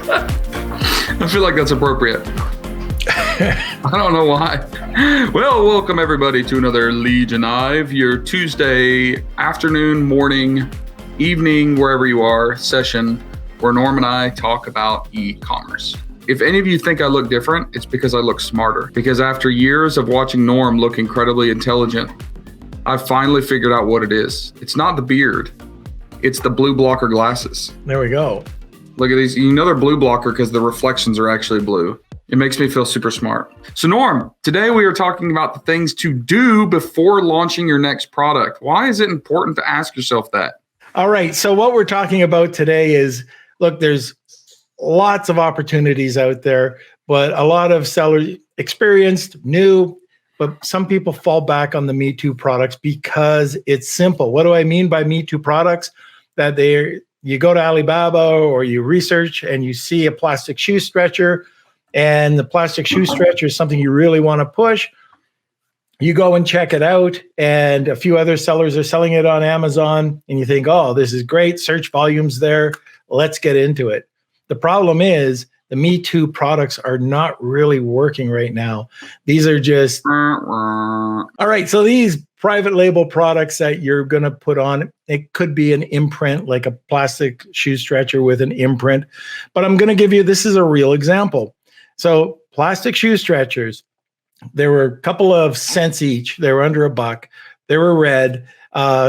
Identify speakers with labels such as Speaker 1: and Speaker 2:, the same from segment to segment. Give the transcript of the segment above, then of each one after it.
Speaker 1: I feel like that's appropriate. I don't know why. Well, welcome everybody to another Legion Live, your Tuesday afternoon, morning, evening, wherever you are, session where Norm and I talk about e-commerce. If any of you think I look different, it's because I look smarter. Because after years of watching Norm look incredibly intelligent, I've finally figured out what it is. It's not the beard. It's the blue blocker glasses.
Speaker 2: There we go.
Speaker 1: Look at these. You know they're blue blocker because the reflections are actually blue. It makes me feel super smart. So Norm, today we are talking about the things to do before launching your next product. Why is it important to ask yourself that?
Speaker 2: All right. So what we're talking about today is, look, there's lots of opportunities out there, but a lot of sellers, experienced, new, but some people fall back on the Me Too products because it's simple. What do I mean by Me Too products? That you go to Alibaba or you research and you see a plastic shoe stretcher, and the plastic shoe stretcher is something you really want to push. You go and check it out, and a few other sellers are selling it on Amazon, and you think, oh, this is great, search volume's there, let's get into it. The problem is the Me Too products are not really working right now. These are just, all right, so these private label products that you're going to put on, it could be an imprint, like a plastic shoe stretcher with an imprint, but I'm going to give you, this is a real example. So plastic shoe stretchers, there were a couple of cents each. They were under $1. They were red.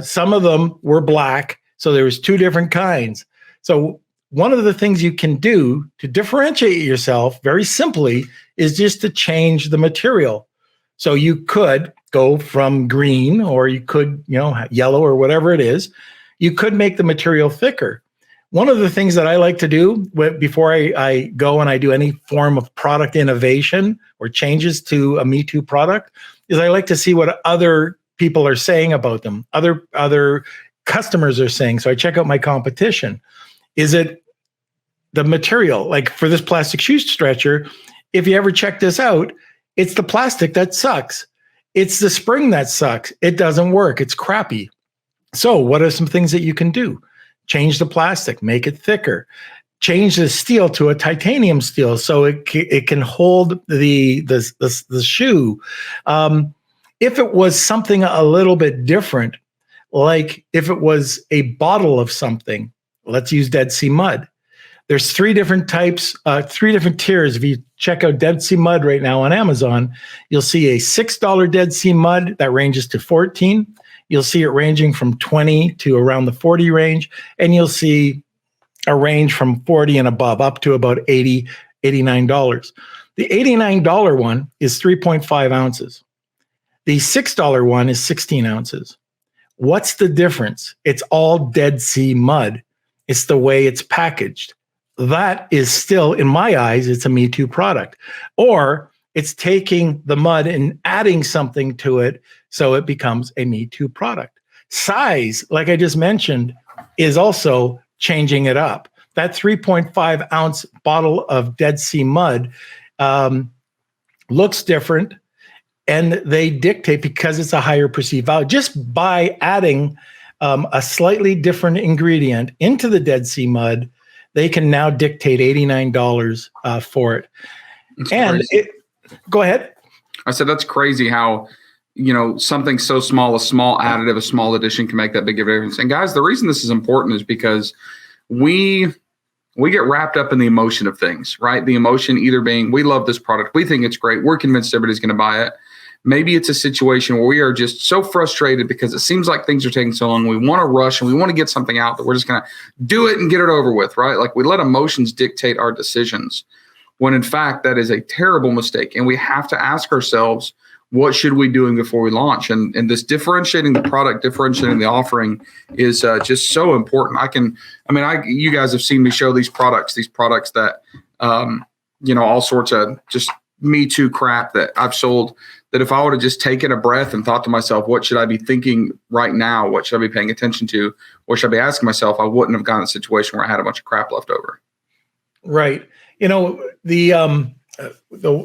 Speaker 2: Some of them were black. So there was two different kinds. So one of the things you can do to differentiate yourself very simply is just to change the material. So you could go from green, or you could, yellow or whatever it is. You could make the material thicker. One of the things that I like to do before I go and I do any form of product innovation or changes to a Me Too product is I like to see what other people are saying about them, other customers are saying. So I check out my competition. Is it the material? Like for this plastic shoe stretcher, if you ever check this out, it's the plastic that sucks. It's the spring that sucks. It doesn't work. It's crappy. So what are some things that you can do? Change the plastic, make it thicker. Change the steel to a titanium steel so it can hold the shoe. If it was something a little bit different, like if it was a bottle of something, let's use Dead Sea mud. There's three different types, three different tiers. If you check out Dead Sea mud right now on Amazon, you'll see a $6 Dead Sea mud that ranges to $14. You'll see it ranging from 20 to around the 40 range, and you'll see a range from 40 and above up to about $80, $89. The $89 one is 3.5 ounces. The $6 one is 16 ounces. What's the difference? It's all Dead Sea mud. It's the way it's packaged. That is still, in my eyes, it's a Me Too product. Or it's taking the mud and adding something to it so it becomes a Me Too product. Size, like I just mentioned, is also changing it up. That 3.5 ounce bottle of Dead Sea mud looks different, and they dictate, because it's a higher perceived value, just by adding a slightly different ingredient into the Dead Sea mud, they can now dictate $89 for it. Go ahead.
Speaker 1: I said, that's crazy how, something so small, a small additive, a small addition can make that big of a difference. And guys, the reason this is important is because we get wrapped up in the emotion of things, right? The emotion either being, we love this product, we think it's great, we're convinced everybody's going to buy it. Maybe it's a situation where we are just so frustrated because it seems like things are taking so long. We want to rush and we want to get something out that we're just going to do it and get it over with, right? Like we let emotions dictate our decisions, when in fact that is a terrible mistake. And we have to ask ourselves, what should we be doing before we launch? And this differentiating the product, differentiating the offering is just so important. You guys have seen me show these products that, all sorts of just Me Too crap that I've sold, that if I would have just taken a breath and thought to myself, what should I be thinking right now? What should I be paying attention to? What should I be asking myself? I wouldn't have gotten in a situation where I had a bunch of crap left over.
Speaker 2: Right. The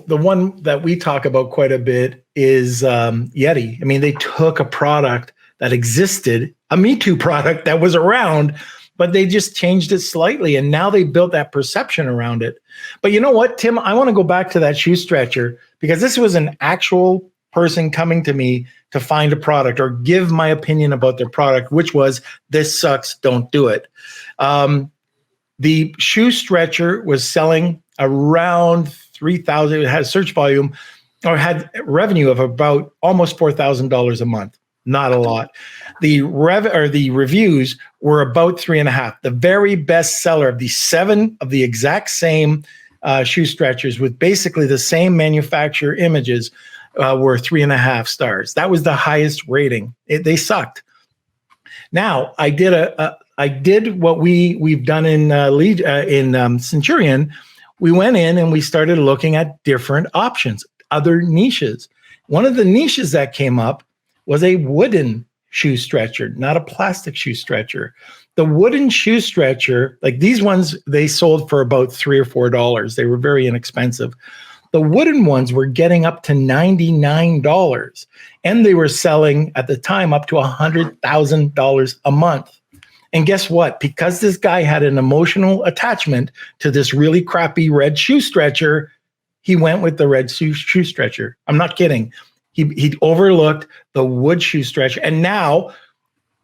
Speaker 2: one that we talk about quite a bit is Yeti. I mean, they took a product that existed, a Me Too product that was around but they just changed it slightly. And now they built that perception around it. But you know what, Tim, I want to go back to that shoe stretcher, because this was an actual person coming to me to find a product or give my opinion about their product, which was, this sucks, don't do it. The shoe stretcher was selling around 3,000. It had a search volume or had revenue of about almost $4,000 a month. Not a lot. The reviews were about 3.5. The very best seller of the 7 of the exact same shoe stretchers with basically the same manufacturer images were 3.5 stars. That was the highest rating. They sucked. Now I did what we've done in Centurion. We went in and we started looking at different options, other niches. One of the niches that came up was a wooden shoe stretcher, not a plastic shoe stretcher. The wooden shoe stretcher, like these ones, they sold for about $3 or $4. They were very inexpensive. The wooden ones were getting up to $99, and they were selling at the time up to $100,000 a month. And guess what? Because this guy had an emotional attachment to this really crappy red shoe stretcher, he went with the red shoe stretcher. I'm not kidding. He overlooked the wood shoe stretcher, and now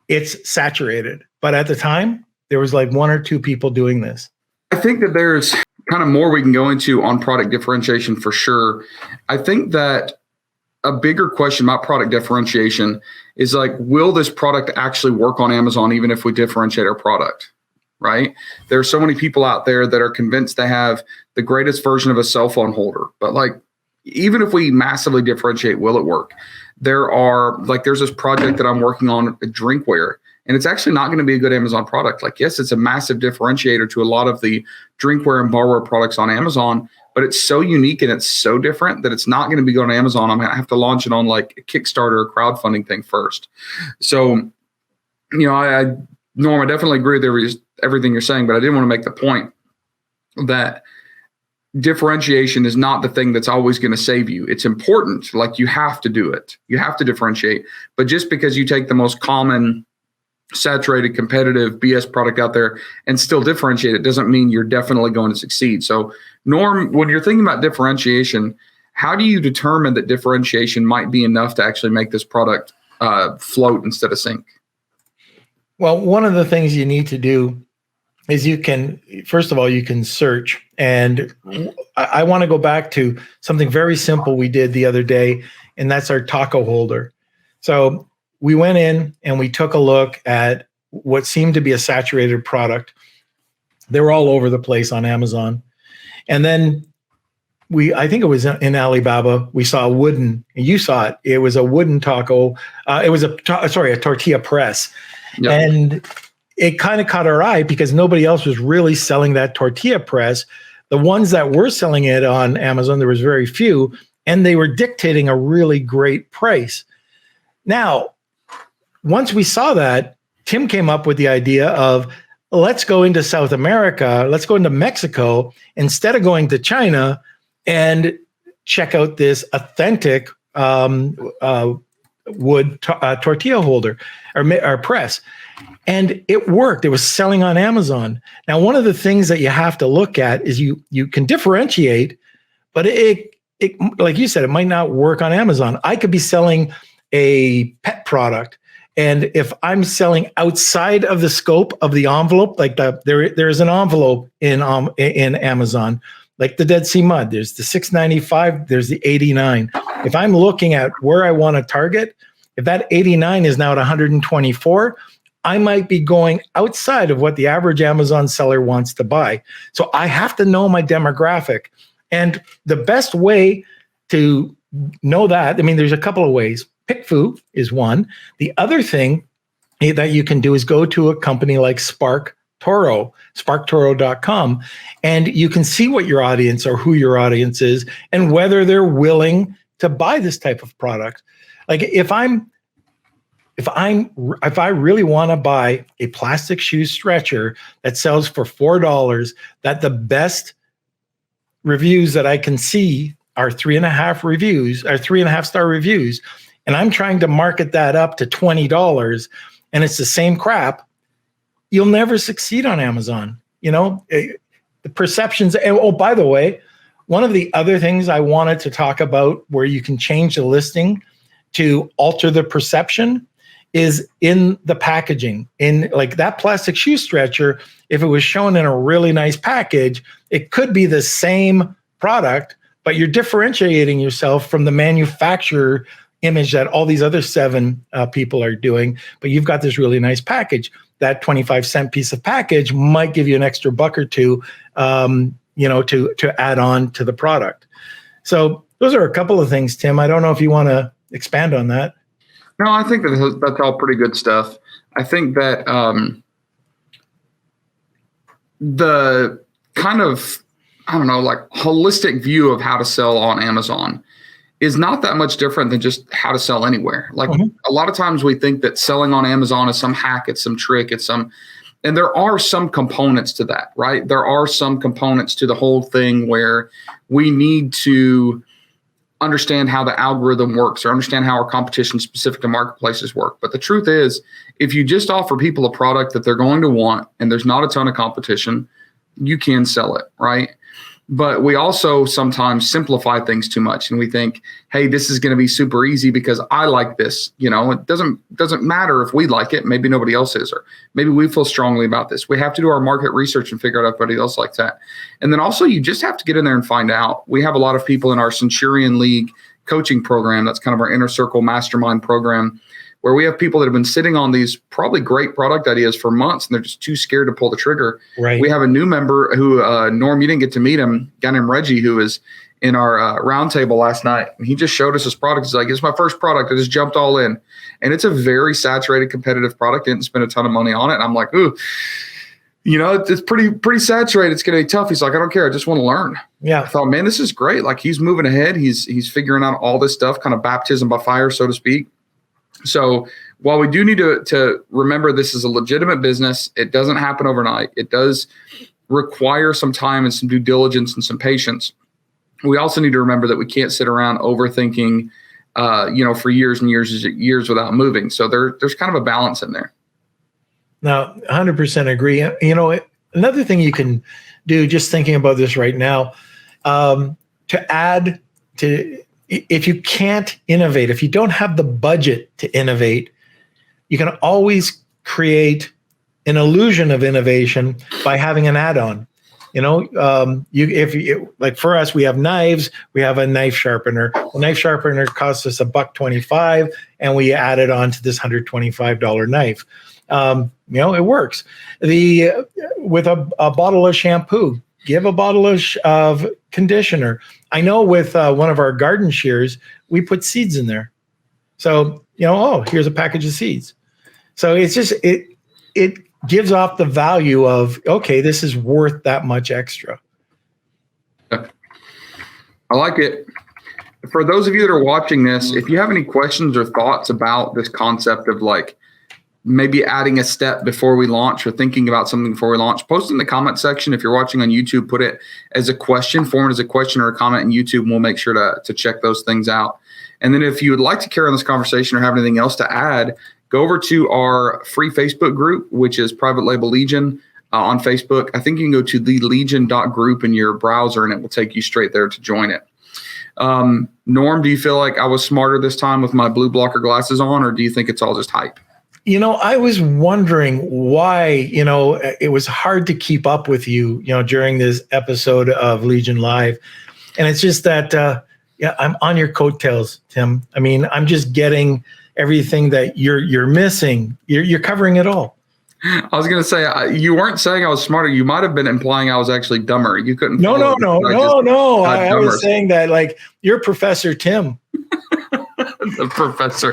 Speaker 2: it's saturated. But at the time, there was like 1 or 2 people doing this.
Speaker 1: I think that there's kind of more we can go into on product differentiation for sure. I think that a bigger question about product differentiation is like, will this product actually work on Amazon even if we differentiate our product, right? There are so many people out there that are convinced they have the greatest version of a cell phone holder, but like, even if we massively differentiate, will it work? There's this project that I'm working on, drinkware, and it's actually not going to be a good Amazon product. Like, yes, it's a massive differentiator to a lot of the drinkware and barware products on Amazon, but it's so unique and it's so different that it's not going to be good on Amazon. I'm going to have to launch it on like a Kickstarter or crowdfunding thing first. So, Norm, I definitely agree with everything you're saying, but I did want to make the point that differentiation is not the thing that's always going to save you. It's important. Like, you have to do it. You have to differentiate. But just because you take the most common, saturated, competitive BS product out there and still differentiate it doesn't mean you're definitely going to succeed. So, Norm, when you're thinking about differentiation, how do you determine that differentiation might be enough to actually make this product float instead of sink?
Speaker 2: Well, one of the things you need to do is you can search. And I want to go back to something very simple we did the other day, and that's our taco holder. So we went in and we took a look at what seemed to be a saturated product. They were all over the place on Amazon. And then I think it was in Alibaba, we saw a wooden, and you saw it. It was a wooden taco. It was a tortilla press. Yep. And it kind of caught our eye because nobody else was really selling that tortilla press. The ones that were selling it on Amazon, there was very few, and they were dictating a really great price. Now, once we saw that, Tim came up with the idea of, let's go into South America, let's go into Mexico, instead of going to China, and check out this authentic wood tortilla holder or press. And it worked. It was selling on Amazon. Now, one of the things that you have to look at is you can differentiate, but it like you said, it might not work on Amazon. I could be selling a pet product, and if I'm selling outside of the scope of the envelope, like there is an envelope in Amazon, like the Dead Sea Mud. There's the $6.95. There's the $89. If I'm looking at where I want to target, if that $89 is now at $124. I might be going outside of what the average Amazon seller wants to buy. So I have to know my demographic. And the best way to know that, there's a couple of ways. PickFu is one. The other thing that you can do is go to a company like sparktoro.com, and you can see what your audience or who your audience is and whether they're willing to buy this type of product. Like if I really want to buy a plastic shoe stretcher that sells for $4, that the best reviews that I can see are 3.5 star reviews, and I'm trying to market that up to $20, and it's the same crap, you'll never succeed on Amazon. The perceptions. And, oh, by the way, one of the other things I wanted to talk about where you can change the listing to alter the perception is in the packaging. In like that plastic shoe stretcher, if it was shown in a really nice package, it could be the same product, but you're differentiating yourself from the manufacturer image that all these other 7 people are doing, but you've got this really nice package. That 25-cent piece of package might give you an extra buck or two, to add on to the product. So those are a couple of things, Tim. I don't know if you want to expand on that.
Speaker 1: No, I think that's all pretty good stuff. I think that the kind of, like holistic view of how to sell on Amazon is not that much different than just how to sell anywhere. Like a lot of times we think that selling on Amazon is some hack, it's some trick, and there are some components to that, right? There are some components to the whole thing where we need to understand how the algorithm works or understand how our competition specific to marketplaces work. But the truth is, if you just offer people a product that they're going to want and there's not a ton of competition, you can sell it, right? But we also sometimes simplify things too much, and we think, hey, this is going to be super easy because I like this. It doesn't matter if we like it. Maybe nobody else is, or maybe we feel strongly about this. We have to do our market research and figure out if everybody else likes that. And then also you just have to get in there and find out. We have a lot of people in our Centurion League coaching program. That's kind of our inner circle mastermind program, where we have people that have been sitting on these probably great product ideas for months, and they're just too scared to pull the trigger.
Speaker 2: Right.
Speaker 1: We have a new member who, Norm, you didn't get to meet him, a guy named Reggie, who was in our roundtable last night. And he just showed us his product. He's like, it's my first product. I just jumped all in. And it's a very saturated, competitive product. Didn't spend a ton of money on it. And I'm like, ooh, it's pretty saturated. It's going to be tough. He's like, I don't care. I just want to learn.
Speaker 2: Yeah.
Speaker 1: I thought, man, this is great. Like, he's moving ahead. He's figuring out all this stuff, kind of baptism by fire, so to speak. So while we do need to remember this is a legitimate business, it doesn't happen overnight. It does require some time and some due diligence and some patience. We also need to remember that we can't sit around overthinking, for years and years without moving. So there's kind of a balance in there. Now,
Speaker 2: 100% agree. Another thing you can do, just thinking about this right now, to add to, if you can't innovate, if you don't have the budget to innovate, you can always create an illusion of innovation by having an add-on. Like for us, we have knives, we have a knife sharpener. The knife sharpener costs us $125, and we added on to this $125 knife. It works. With a bottle of shampoo, give a bottle of conditioner. I know with one of our garden shears, we put seeds in there. So, here's a package of seeds. So it's just, it gives off the value of, okay, this is worth that much extra.
Speaker 1: I like it. For those of you that are watching this, if you have any questions or thoughts about this concept of like maybe adding a step before we launch or thinking about something before we launch, post in the comment section. If you're watching on YouTube, put it as a question, form it as a question or a comment in YouTube, and we'll make sure to check those things out. And then if you would like to carry on this conversation or have anything else to add, go over to our free Facebook group, which is Private Label Legion on Facebook. I think you can go to thelegion.group in your browser, and it will take you straight there to join it. Norm, do you feel like I was smarter this time with my blue blocker glasses on, or do you think it's all just hype?
Speaker 2: I was wondering why, it was hard to keep up with you, during this episode of Legion Live. And it's just that, I'm on your coattails, Tim. I mean, I'm just getting everything that you're missing. You're covering it all.
Speaker 1: I was going to say, you weren't saying I was smarter. You might have been implying I was actually dumber. You couldn't.
Speaker 2: No. I was saying that, like, you're Professor Tim.
Speaker 1: The professor.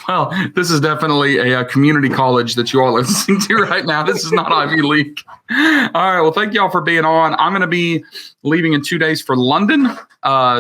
Speaker 1: Well, this is definitely a community college that you all are listening to right now. This is not Ivy League. All right. Well, thank you all for being on. I'm going to be leaving in 2 days for London.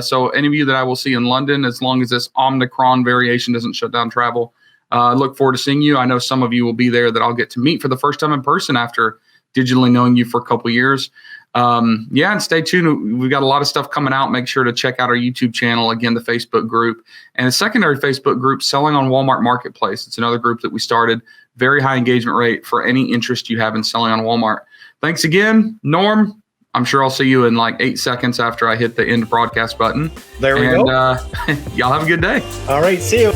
Speaker 1: So any of you that I will see in London, as long as this Omicron variation doesn't shut down travel, look forward to seeing you. I know some of you will be there that I'll get to meet for the first time in person after digitally knowing you for a couple of years. And stay tuned. We've got a lot of stuff coming out. Make sure to check out our YouTube channel, again, the Facebook group, and a secondary Facebook group, Selling on Walmart Marketplace. It's another group that we started. very high engagement rate for any interest you have in selling on Walmart. Thanks again, Norm. I'm sure I'll see you in like 8 seconds after I hit the end broadcast button.
Speaker 2: There we go.
Speaker 1: Y'all have a good day.
Speaker 2: All right. See you.